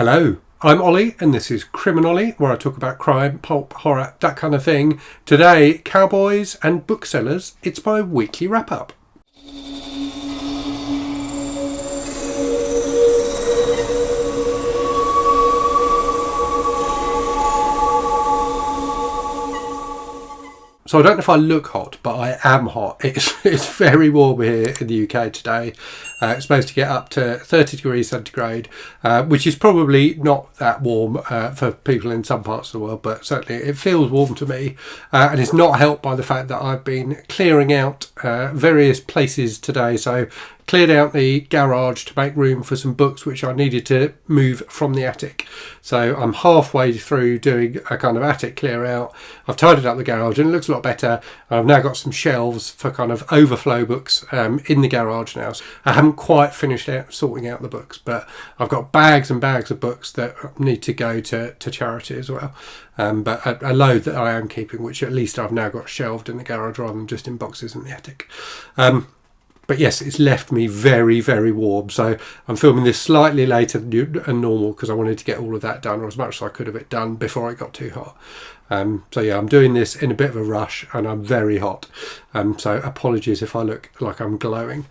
Hello, I'm Ollie and this is Criminolly, where I talk about crime, pulp, horror, that kind of thing. Today, Cowboys and Booksellers. It's my weekly wrap-up. So I don't know if I look hot, but I am hot. It's very warm here in the UK today. It's supposed to get up to 30 degrees centigrade, which is probably not that warm for people in some parts of the world, but certainly it feels warm to me. And it's not helped by the fact that I've been clearing out various places today. So cleared out the garage to make room for some books which I needed to move from the attic. So I'm halfway through doing a kind of attic clear out. I've tidied up the garage and it looks a lot better. I've now got some shelves for kind of overflow books in the garage now. So I haven't quite finished sorting out the books, but I've got bags and bags of books that need to go to charity as well. But a load that I am keeping, which at least I've now got shelved in the garage rather than just in boxes in the attic. But yes, it's left me very, very warm. So I'm filming this slightly later than normal because I wanted to get all of that done, or as much as I could have it done before it got too hot. So yeah, I'm doing this in a bit of a rush and I'm very hot. So apologies if I look like I'm glowing.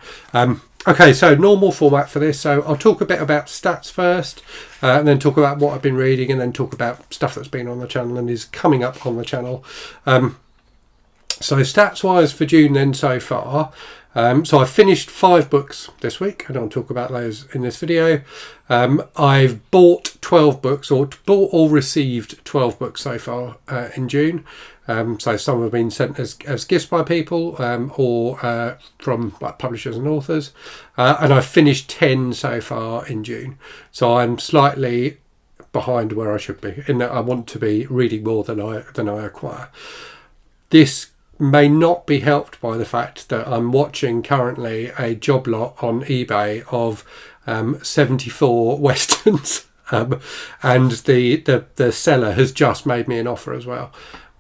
Okay, so normal format for this. So I'll talk a bit about stats first, and then talk about what I've been reading, and then talk about stuff that's been on the channel and is coming up on the channel. So stats-wise for June then so far, so I've finished 5 books this week, and I'll talk about those in this video. I've bought 12 books, or bought or received 12 books so far in June. So some have been sent as gifts by people, or from like publishers and authors. And I've finished 10 so far in June. So I'm slightly behind where I should be, in that I want to be reading more than I acquire. This may not be helped by the fact that I'm watching currently a job lot on eBay of 74 westerns, and the seller has just made me an offer as well,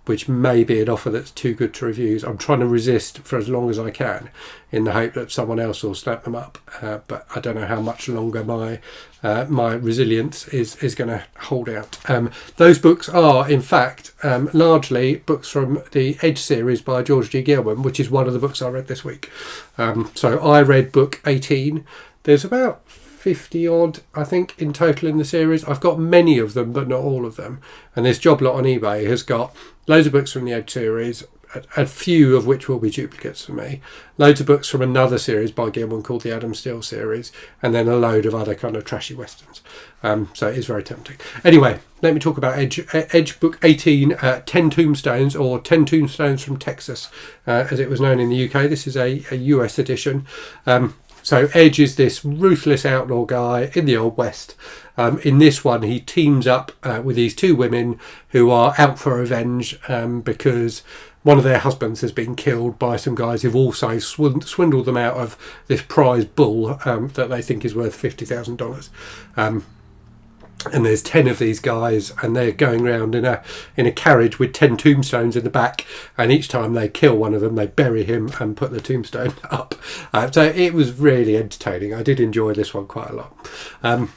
which may be an offer that's too good to refuse. I'm trying to resist for as long as I can in the hope that someone else will snap them up, but I don't know how much longer my resilience is going to hold out. Those books are, in fact, largely books from the Edge series by George G. Gilman, which is one of the books I read this week. So I read book 18. There's about 50 odd, I think, in total in the series. I've got many of them, but not all of them. And this job lot on eBay has got loads of books from the Edge series, a few of which will be duplicates for me, loads of books from another series by Gilman called the Adam Steele series, and then a load of other kind of trashy westerns. So it is very tempting. Anyway, let me talk about Edge book 18, 10 Tombstones, or 10 Tombstones from Texas, as it was known in the UK. This is a US edition. So Edge is this ruthless outlaw guy in the Old West. In this one, he teams up with these 2 women who are out for revenge because one of their husbands has been killed by some guys who've also swindled them out of this prize bull that they think is worth $50,000. And there's 10 of these guys, and they're going around in a carriage with 10 tombstones in the back, and each time they kill one of them, they bury him and put the tombstone up. So it was really entertaining. I did enjoy this one quite a lot.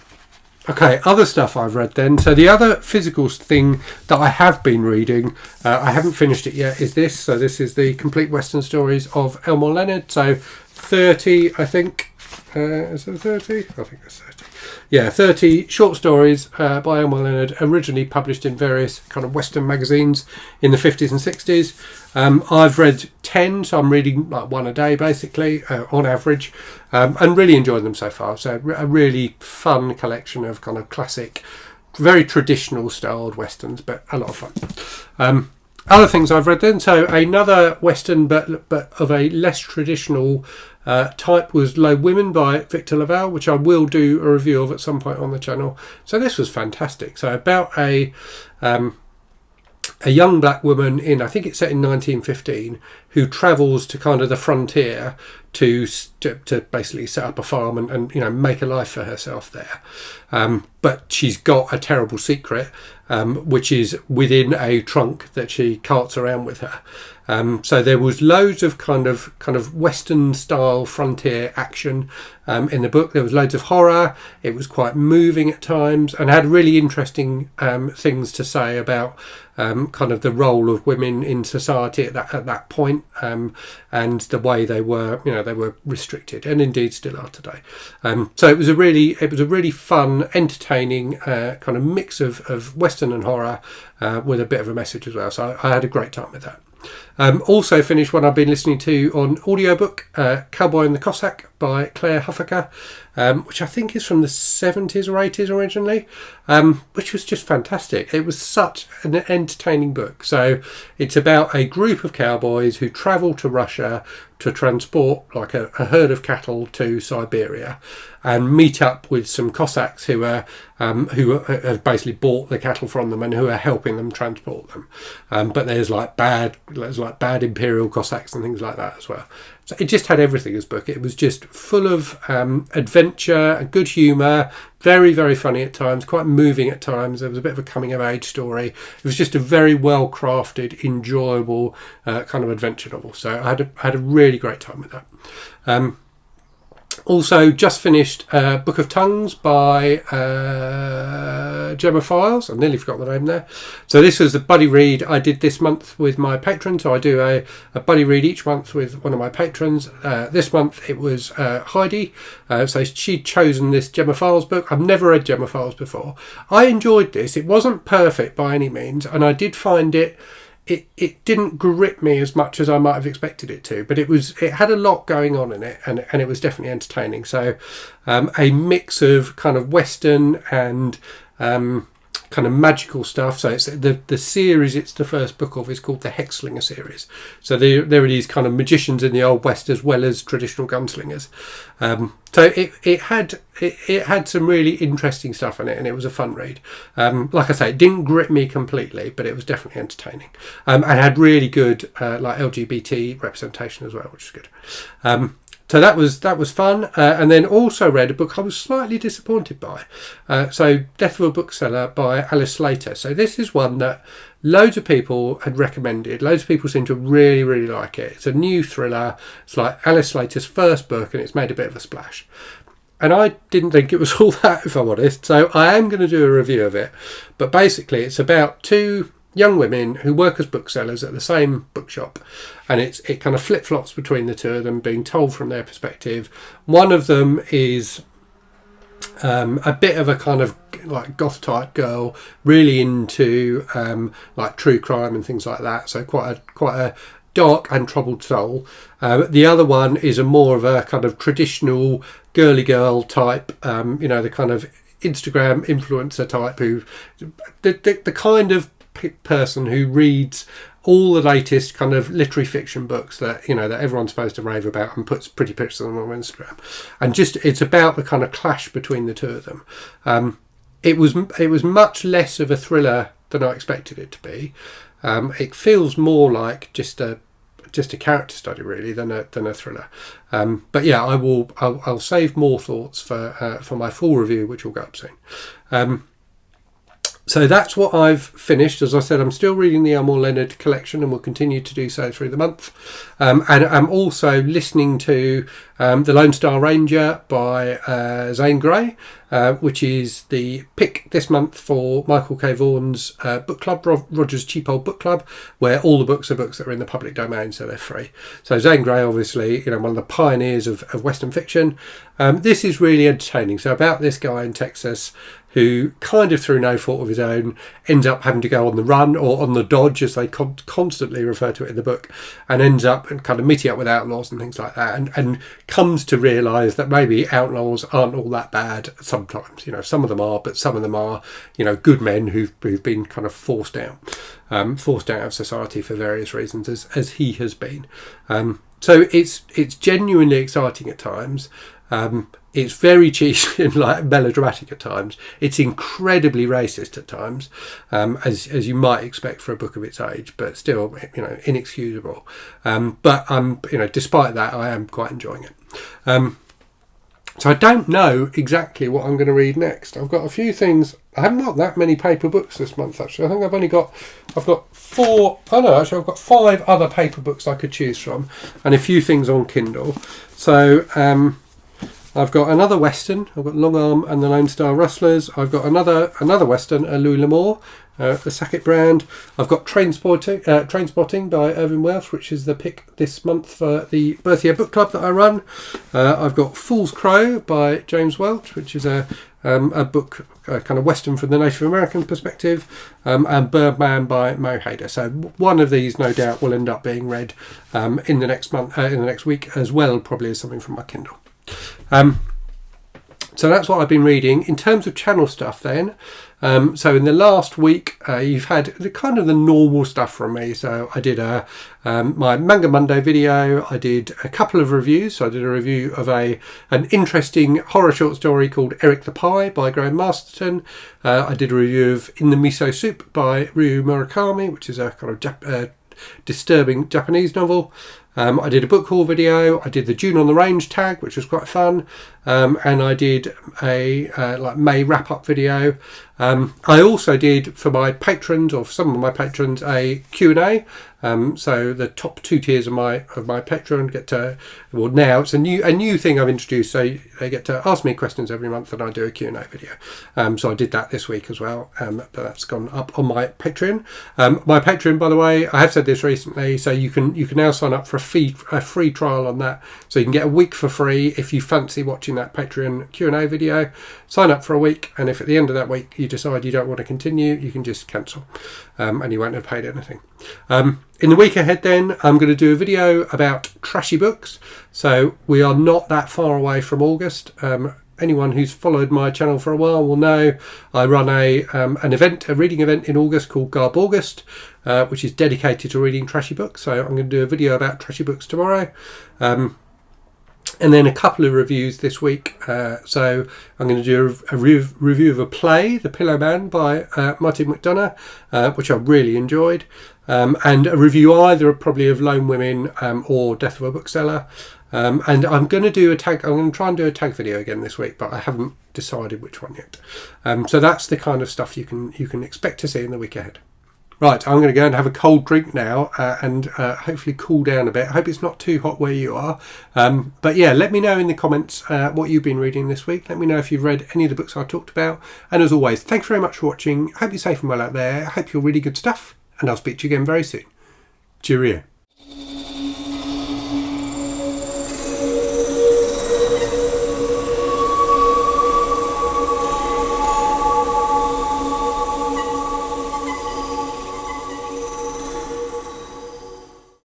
Okay, other stuff I've read then. So the other physical thing that I have been reading, I haven't finished it yet, is this. So this is the Complete Western Stories of Elmore Leonard. So 30, I think. Is it 30? I think it's 30. Yeah, 30 short stories by Elmore Leonard, originally published in various kind of Western magazines in the 50s and 60s. I've read 10, so I'm reading like one a day basically, on average, and really enjoying them so far. So a really fun collection of kind of classic, very traditional styled westerns, but a lot of fun. Other things I've read then, so another western but of a less traditional type was Low Women by Victor LaValle, which I will do a review of at some point on the channel. So this was fantastic. So about a young black woman in, I think it's set in 1915, who travels to kind of the frontier to basically set up a farm and make a life for herself there. But she's got a terrible secret, which is within a trunk that she carts around with her. So there was loads of kind of Western style frontier action in the book. There was loads of horror. It was quite moving at times and had really interesting things to say about kind of the role of women in society at that point, and the way they were restricted, and indeed still are today. So it was a really fun, entertaining kind of mix of Western and horror with a bit of a message as well. So I had a great time with that. Also finished one I've been listening to on audiobook, Cowboy and the Cossack by Claire Huffaker, which I think is from the 70s or 80s originally, which was just fantastic. It was such an entertaining book. So it's about a group of cowboys who travel to Russia to transport like a herd of cattle to Siberia, and meet up with some Cossacks who have basically bought the cattle from them and who are helping them transport them. But there's like bad imperial Cossacks and things like that as well. So it just had everything, this book. It was just full of adventure, good humour, very, very funny at times, quite moving at times. There was a bit of a coming-of-age story. It was just a very well-crafted, enjoyable kind of adventure novel. So I had a really great time with that. Also just finished Book of Tongues by Gemma Files. I nearly forgot the name there. So this was a buddy read I did this month with my patron. So I do a buddy read each month with one of my patrons. This month it was Heidi. So she'd chosen this Gemma Files book. I've never read Gemma Files before. I enjoyed this. It wasn't perfect by any means, and I did find it didn't grip me as much as I might have expected it to, but it had a lot going on in it, and it was definitely entertaining. So a mix of kind of Western and kind of magical stuff. So it's the series it's the first book of is called the Hexslinger series. So there are these kind of magicians in the Old West as well as traditional gunslingers. So it had some really interesting stuff in it, and it was a fun read. Like I say, it didn't grip me completely, but it was definitely entertaining, and had really good like LGBT representation as well, which is good. So that was fun, and then also read a book I was slightly disappointed by. So Death of a Bookseller by Alice Slater. So this is one that loads of people had recommended. Loads of people seem to really, really like it. It's a new thriller. It's like Alice Slater's first book, and it's made a bit of a splash. And I didn't think it was all that, if I'm honest. So I am going to do a review of it. But basically, it's about two young women who work as booksellers at the same bookshop, and it kind of flip-flops between the two of them, being told from their perspective. One of them is a bit of a kind of like goth type girl, really into like true crime and things like that, so quite a dark and troubled soul. The other one is more of a kind of traditional girly girl type, the kind of Instagram influencer type, who the kind of person who reads all the latest kind of literary fiction books that that everyone's supposed to rave about and puts pretty pictures of them on Instagram, and just it's about the kind of clash between the two of them. It was much less of a thriller than I expected it to be. It feels more like just a character study really than a thriller. But yeah, I'll save more thoughts for my full review, which will go up soon. So that's what I've finished. As I said, I'm still reading the Elmore Leonard collection and will continue to do so through the month. And I'm also listening to The Lone Star Ranger by Zane Grey, which is the pick this month for Michael K. Vaughan's book club, Roger's Cheap Old Book Club, where all the books are books that are in the public domain, so they're free. So Zane Grey, obviously, one of the pioneers of Western fiction. This is really entertaining. So about this guy in Texas who, kind of through no fault of his own, ends up having to go on the run, or on the dodge, as they constantly refer to it in the book, and ends up kind of meeting up with outlaws and things like that, and comes to realise that maybe outlaws aren't all that bad sometimes. Some of them are, but some of them are, good men who've been kind of forced out of society for various reasons, as he has been. So it's genuinely exciting at times. It's very cheesy and like melodramatic at times. It's incredibly racist at times, as you might expect for a book of its age, but still, inexcusable. But despite that, I am quite enjoying it. So I don't know exactly what I'm going to read next. I've got a few things. I haven't got that many paper books this month, actually. I think I've got 5 other paper books I could choose from, and a few things on Kindle. So I've got another Western. I've got Long Arm and the Lone Star Rustlers. I've got another Western, a Louis L'Amour, the Sackett brand. I've got Trainspotting by Irving Welsh, which is the pick this month for the Birth Year Book Club that I run. I've got Fool's Crow by James Welch, which is a book, kind of Western from the Native American perspective, and Birdman by Mo Hader. So one of these, no doubt, will end up being read in the next week, as well, probably as something from my Kindle. So that's what I've been reading. In terms of channel stuff then, so in the last week, you've had the normal stuff from me. So I did my Manga Monday video. I did a couple of reviews. So I did a review of an interesting horror short story called Eric the Pie by Graham Masterton. I did a review of In the Miso Soup by Ryu Murakami, which is a kind of disturbing Japanese novel. I did a book haul video. I did the June on the Range tag, which was quite fun, and I did a May wrap up video. I also did for my patrons, or for some of my patrons, a Q&A. So the top 2 tiers of my Patreon get to, well, now it's a new thing I've introduced, so they get to ask me questions every month, and I do a Q&A video. So I did that this week as well, but that's gone up on my Patreon. My Patreon, by the way, I have said this recently, so you can now sign up for a free trial on that, so you can get a week for free if you fancy watching that Patreon Q&A video. Sign up for a week, and if at the end of that week you decide you don't want to continue, you can just cancel, and you won't have paid anything. In the week ahead then, I'm going to do a video about trashy books. So we are not that far away from August. Anyone who's followed my channel for a while will know I run a reading event in August called Garb August, which is dedicated to reading trashy books. So I'm going to do a video about trashy books tomorrow. And then a couple of reviews this week. So I'm going to do a review of a play, The Pillow Man by Martin McDonagh, which I really enjoyed. And a review either probably of Lone Women or Death of a Bookseller. And I'm going to try and do a tag video again this week, but I haven't decided which one yet. So that's the kind of stuff you can expect to see in the week ahead. Right, I'm going to go and have a cold drink now and hopefully cool down a bit. I hope it's not too hot where you are. But yeah, let me know in the comments what you've been reading this week. Let me know if you've read any of the books I talked about. And as always, thanks very much for watching. I hope you're safe and well out there. I hope you're reading good stuff. And I'll speak to you again very soon. Cheerio.